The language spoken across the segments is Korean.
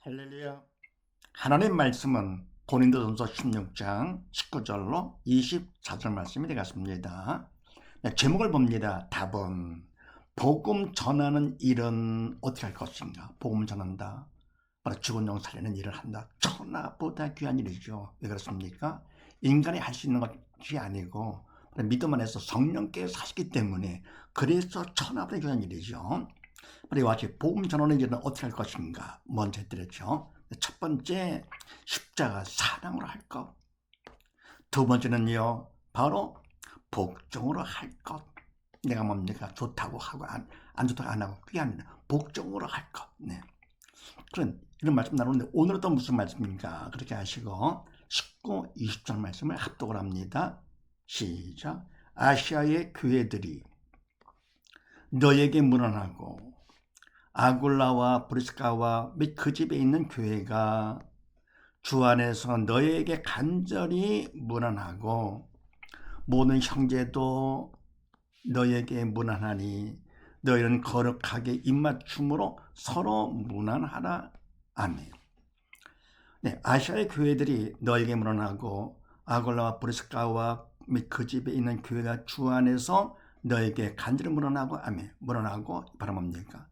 할렐루야. 하나님 말씀은 고린도전서 16장 19절로 24절 말씀이 되겠습니다. 네, 제목을 봅니다. 답은 복음 전하는 일은 어떻게 할 것인가? 복음 전한다. 바로 죽은 영 살리는 일을 한다. 천하보다 귀한 일이죠. 왜 그렇습니까? 인간이 할 수 있는 것이 아니고 믿음 안에서 성령께서 하시기 때문에 그래서 천하보다 귀한 일이죠. 이와 같이 복음 전하는 일은 어떻게 할 것인가 먼저 해드렸죠. 첫 번째, 십자가 사랑으로 할 것. 두 번째는요, 바로 복종으로 할 것. 내가 뭡니까? 좋다고 하고 안 좋다고 안 하고 그게 아니라 복종으로 할 것. 네. 그런 이런 말씀 나누는데 오늘은 또 무슨 말씀입니까? 그렇게 하시고 19, 20절 말씀을 합독을 합니다. 시작. 아시아의 교회들이 너에게 문안하고 아굴라와 브리스가와 및 그 집에 있는 교회가 주 안에서 너에게 간절히 문안하고 모든 형제도 너에게 문안하니 너희는 거룩하게 입맞춤으로 서로 문안하라. 아멘. 네, 아시아의 교회들이 너에게 문안하고 아굴라와 브리스가와 및 그 집에 있는 교회가 주 안에서 너에게 간절히 문안하고 아멘. 문안하고 바로 뭡니까?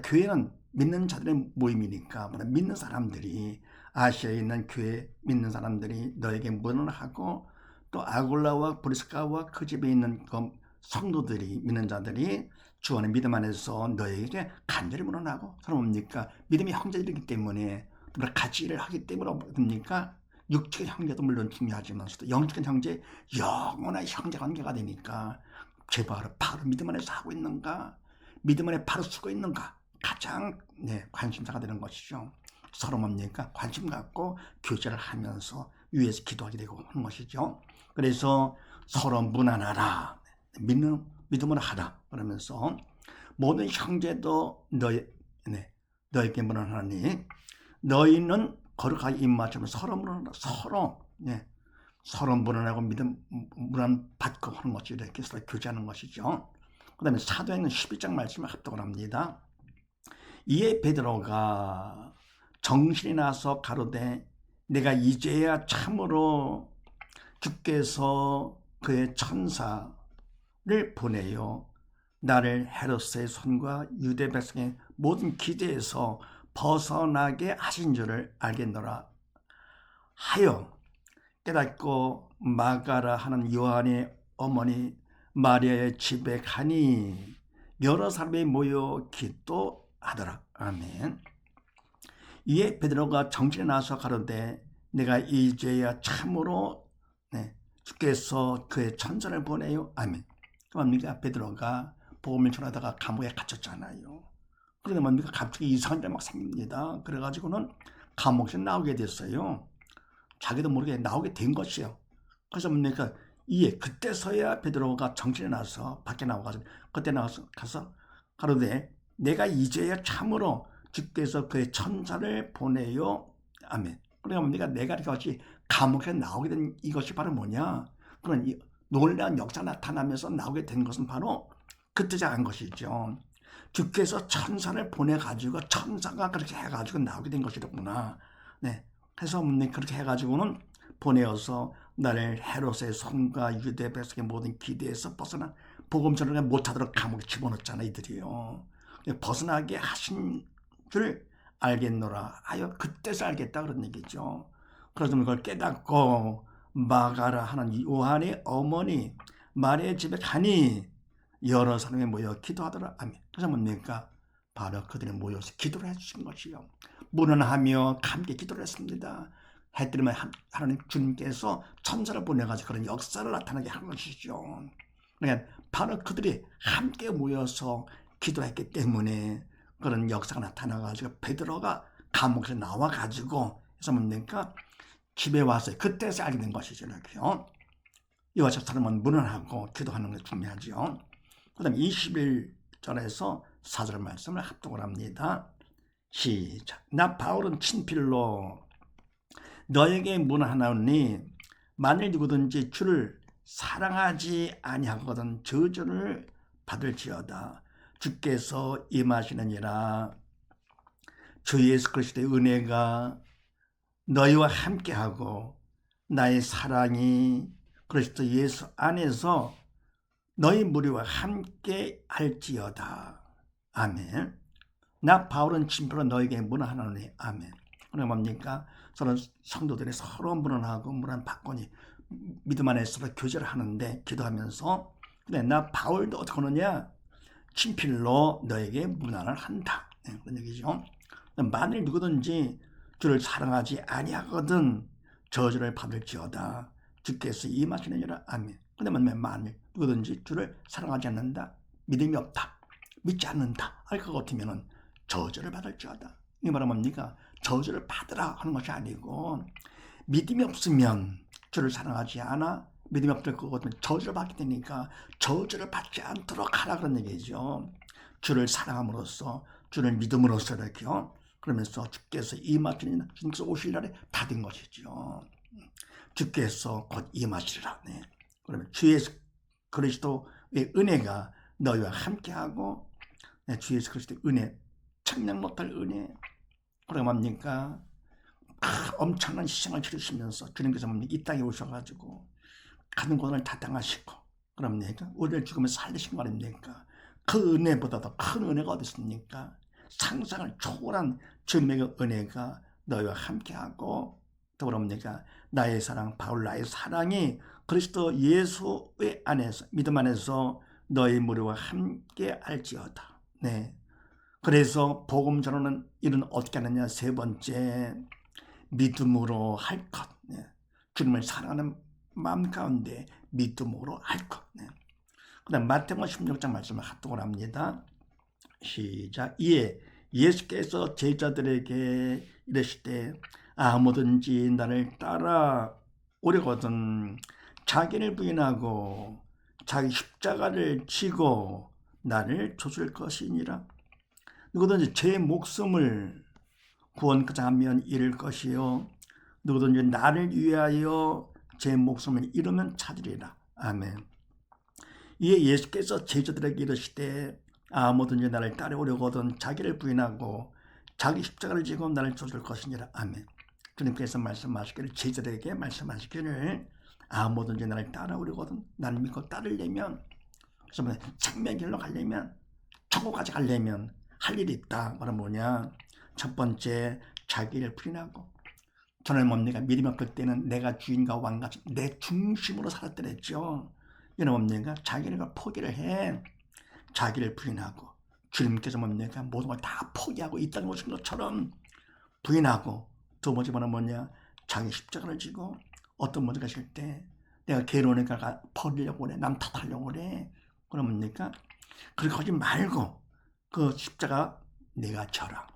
교회는 믿는 자들의 모임이니까 믿는 사람들이 아시아에 있는 교회 믿는 사람들이 너에게 문안하고 또 아굴라와 브리스가와 그 집에 있는 그 성도들이 믿는 자들이 주 안에 믿음 안에서 너에게 간절히 문안하고 서로 뭡니까? 믿음의 형제들이기 때문에 같이 일을 하기 때문에 뭡니까? 육체의 형제도 물론 중요하지만서도 영적인 형제, 영원한 형제 관계가 되니까 제발 바로 믿음 안에서 하고 있는가? 믿음 안에 바로 쓰고 있는가? 가장 관심사가 되는 것이죠. 서로 뭡니까? 관심 갖고 교제를 하면서 위에서 기도하게 되고 하는 것이죠. 그래서 서로 문안하라. 믿음으로 하라. 그러면서 모든 형제도 너에게 문안하니 너희는 거룩하게 입맞추면 서로 문안하라. 서로 문안하고 문안 받고 하는 것이 이렇게 서로 교제하는 것이죠. 그 다음에 사도행전 12장 말씀을 합독을 합니다. 이에 베드로가 정신이 나서 가로되 내가 이제야 참으로 주께서 그의 천사를 보내요 나를 헤롯의 손과 유대 백성의 모든 기대에서 벗어나게 하신 줄을 알겠노라 하여 깨닫고 마가라 하는 요한의 어머니 마리아의 집에 가니 여러 사람이 모여 기도하더라. 아멘. 이에 베드로가 정신에 나서 가로되 내가 이제야 참으로 주께서 그의 천사를 보내요. 아멘. 뭡니까? 베드로가 복음을 전하다가 감옥에 갇혔잖아요. 그런데 뭡니까? 갑자기 이상한 일이 막 생깁니다. 그래가지고는 감옥에서 나오게 됐어요. 자기도 모르게 나오게 된 것이요. 그래서 뭡니까? 그때서야 베드로가 정신이 나서 밖에 나와가지고 그때 나와서 가서 가로되 내가 이제야 참으로 주께서 그의 천사를 보내요. 아멘. 그러니까 뭡니까? 내가 이것이 감옥에 나오게 된 이것이 바로 뭐냐? 그런 놀라운 역사 나타나면서 나오게 된 것은 바로 그때 작은 것이죠. 주께서 천사를 보내가지고 천사가 그렇게 해가지고 나오게 된 것이더구나. 네. 그래서 그렇게 해가지고는 보내어서 나를 헤롯의 손과 유대 백성의 모든 기대에서 벗어나 복음 전을 못하도록 감옥에 집어넣었잖아 이들이요. 벗어나게 하신 줄 알겠노라 하여 그때서 알겠다 그런 얘기죠. 그래서 그걸 깨닫고 마가라 하는 요한의 어머니 마리아의 집에 가니 여러 사람이 모여 기도하더라. 아멘. 그래서 뭡니까? 바로 그들이 모여서 기도를 해주신 것이요. 문안하며 함께 기도를 했습니다. 해드리면 하나님 주님께서 천사를 보내가지고 그런 역사를 나타나게 하는 것이죠. 그러니까 바로 그들이 함께 모여서 기도했기 때문에 그런 역사가 나타나가지고 베드로가 감옥에서 나와가지고 해서 뭡니까? 집에 와서 그때서 알게 된 것이죠. 이렇게요. 이와 같이 사람은 문안하고 기도하는 게 중요하죠. 그 다음에 21절에서 4절 말씀을 합독을 합니다. 시작. 나 바울은 친필로 너에게 문안하오니 만일 누구든지 주를 사랑하지 아니하거든 저주를 받을지어다. 주께서 임하시느니라. 주 예수 그리스도의 은혜가 너희와 함께하고 나의 사랑이 그리스도 예수 안에서 너희 무리와 함께 할지어다. 아멘. 나 바울은 진표로 너에게 문안하노니. 아멘. 그러니까 뭡니까? 서로 성도들이 서로 문안하고 문안 받고니 믿음 안에 서로 교제를 하는데 기도하면서 그래 나 바울도 어떻게 하느냐? 친필로 너에게 문안을 한다. 네, 그런 얘기죠. 만일 누구든지 주를 사랑하지 아니하거든 저주를 받을지어다. 주께서 임하시느니라. 아멘. 근데 만일 누구든지 주를 사랑하지 않는다, 믿음이 없다, 믿지 않는다 할 것 같으면은 저주를 받을지어다. 이 말은 뭡니까? 저주를 받으라 하는 것이 아니고 믿음이 없으면 주를 사랑하지 않아 믿음이 없을 것 같으면 저주를 받게 되니까 저주를 받지 않도록 하라 그런 얘기죠. 주를 사랑함으로써 주를 믿음으로써 이렇게요. 그러면서 주께서 임하시는 주께서 오실 날에 다 된 것이죠. 주께서 곧 임하시리라. 네. 그러면 주 예수 그리스도의 은혜가 너희와 함께하고 네, 주 예수 그리스도의 은혜 청량 못할 은혜 그러면 뭡니까? 엄청난 희생을 치르시면서 주님께서 이 땅에 오셔가지고 가는 고난을 다 당하시고 그럽니까? 우리를 죽으면 살리신 거 아닙니까? 그 은혜보다 더 큰 은혜가 어디 있습니까? 상상을 초월한 주님의 은혜가 너희와 함께하고 또 그럽니까? 나의 사랑 바울 나의 사랑이 그리스도 예수의 안에서 믿음 안에서 너희 무리와 함께 할지어다. 네. 그래서 복음 전하는 일은 어떻게 하느냐? 세 번째, 믿음으로 할 것. 네. 주님을 사랑하는 마음 가운데 믿음으로 할 것. 네. 그 다음 마태복음 16장 말씀을 합독을 합니다. 시작. 이에 예수께서 제자들에게 이르시되 아무든지 나를 따라 오려거든 자기를 부인하고 자기 십자가를 지고 나를 쫓을 것이니라. 누구든지 제 목숨을 구원하고자 하면 잃을 것이요 누구든지 나를 위하여 제 목숨을 잃으면 찾으리라. 아멘. 이에 예수께서 제자들에게 이르시되 아무든지 나를 따라오려거든 자기를 부인하고 자기 십자가를 지고 나를 쫓을 것이니라. 아멘. 주님께서 말씀하시기를 제자들에게 말씀하시기를 아무든지 나를 따라오려거든 나를 믿고 따르려면 그래서 생명길로 가려면 천국까지 가려면 할 일이 있다. 뭐라 뭐냐? 첫 번째 자기를 부인하고 저는 뭡니까? 믿음이 없을 때는 내가 주인과 왕같이 내 중심으로 살았더랬죠. 이는 뭡니까? 자기를 포기를 해. 자기를 부인하고 주님께서 뭡니까? 모든 걸 다 포기하고 이 땅에 오신 것처럼 부인하고 두 번째는 뭐냐? 자기 십자가를 지고 어떤 문제가 있을 때 내가 괴로우니까 버리려고 그래. 남 탓하려고 그래. 그럼 뭡니까? 그렇게 하지 말고 그 십자가 내가 져라.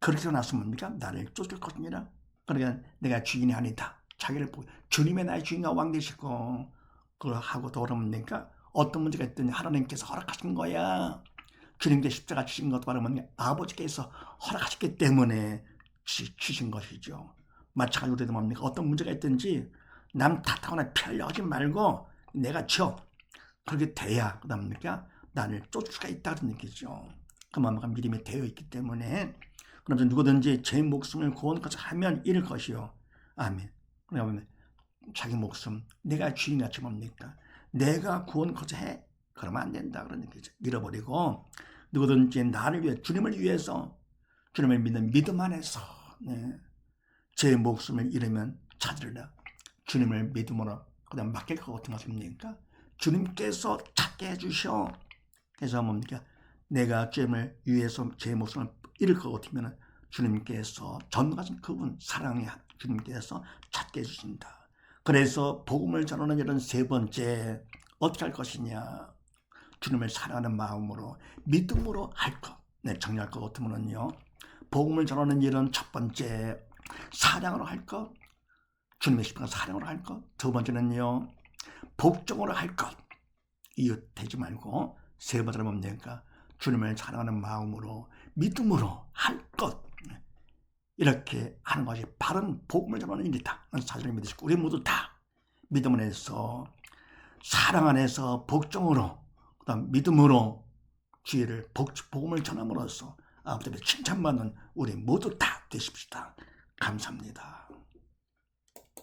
그렇게 나서 뭡니까? 나를 쫓을 것이니라. 그러니까 내가 주인이 아니다. 자기를 보고 주님의 나의 주인과 왕 되시고 그걸 하고 더 그러니까 어떤 문제가 있든지 하나님께서 허락하신 거야. 주님께서 십자가 주신 것도 바로 뭐냐? 아버지께서 허락하셨기 때문에 주신 것이죠. 마찬가지로 우리도 뭡니까? 어떤 문제가 있든지 남 탓하거나 피하려 하지 말고 내가 져. 그렇게 돼야 그다음입니까? 나를 쫓을 수가 있다는 얘기죠. 그 마음과 믿음이 되어 있기 때문에 그러면서 누구든지 제 목숨을 구원까지 하면 잃을 것이요. 아멘. 그러면 자기 목숨 내가 주인같이 뭡니까? 내가 구원까지 해. 그러면 안 된다 그런 얘기죠. 잃어버리고 누구든지 나를 위해 주님을 위해서 주님을 믿는 믿음 안에서 네. 제 목숨을 잃으면 찾으리라. 주님을 믿음으로 그다음 맡길 것 같은 것입니까? 주님께서 찾게 해주셔. 그래서 뭡니까? 내가 주님을 위해서 제 목숨을 잃을 것 같으면 주님께서 전능하신 그분 사랑의 주님께서 찾게 해주신다. 그래서 복음을 전하는 이런 세 번째 어떻게 할 것이냐? 주님을 사랑하는 마음으로 믿음으로 할 것. 네, 정리할 것 같으면요. 복음을 전하는 일은 첫 번째 사랑으로 할 것. 주님의 십자가 사랑으로 할 것. 두 번째는요. 복종으로 할 것. 이웃 되지 말고 세 번째는 뭡니까? 주님을 사랑하는 마음으로 믿음으로 할 것. 이렇게 하는 것이 바른 복음을 전하는 일이다. 사실을 믿으시고 우리 모두 다 믿음 안에서 사랑 안에서 복종으로 그다음 믿음으로 주의를 복음을 전함으로써 아버지 칭찬받는 우리 모두 다 되십시다. 감사합니다.